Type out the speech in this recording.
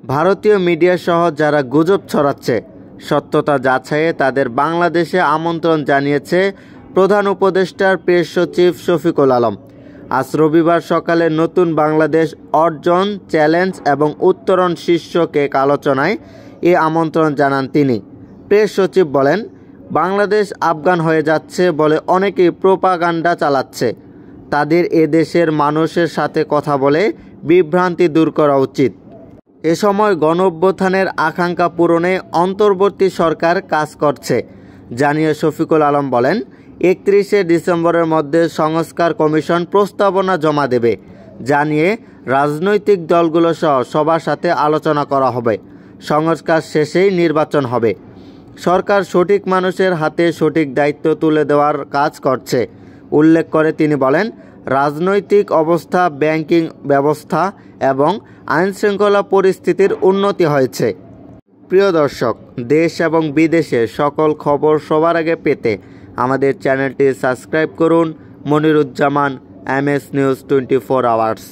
ভারতীয় মিডিয়া সহ যারা গুজব ছড়াচ্ছে সত্যতা যাচাইয়ে তাদের বাংলাদেশে আমন্ত্রণ জানিয়েছে প্রধান উপদেষ্টার প্রেস সচিব শফিকুল আলম। আজ রবিবার সকালে নতুন বাংলাদেশ অর্জন, চ্যালেঞ্জ এবং উত্তরণ শীর্ষক এক আলোচনায় এই আমন্ত্রণ জানান তিনি। প্রেস সচিব বলেন, বাংলাদেশ আফগান হয়ে যাচ্ছে বলে অনেকেই প্রোপাগান্ডা চালাচ্ছে। তাদের এ দেশের মানুষের সাথে কথা বলে বিভ্রান্তি দূর করা উচিত। এ সময় গণঅভ্যুত্থানের আকাঙ্ক্ষা পূরণে অন্তর্বর্তী সরকার কাজ করছে জানিয়ে শফিকুল আলম বলেন, 31শে ডিসেম্বরের মধ্যে সংস্কার কমিশন প্রস্তাবনা জমা দেবে, জানিয়ে রাজনৈতিক দলগুলো সহ সবার সাথে আলোচনা করা হবে। সংস্কার শেষেই নির্বাচন হবে। সরকার সঠিক মানুষের হাতে সঠিক দায়িত্ব তুলে দেওয়ার কাজ করছে উল্লেখ করে তিনি বলেন, রাজনৈতিক অবস্থা, ব্যাংকিং ব্যবস্থা এবং আইনশৃঙ্খলা পরিস্থিতির উন্নতি হয়েছে। প্রিয় দর্শক, দেশ এবং বিদেশের সকল খবর সবার আগে পেতে আমাদের চ্যানেলটি সাবস্ক্রাইব করুন। Moniruzzaman, MS news 24 hours.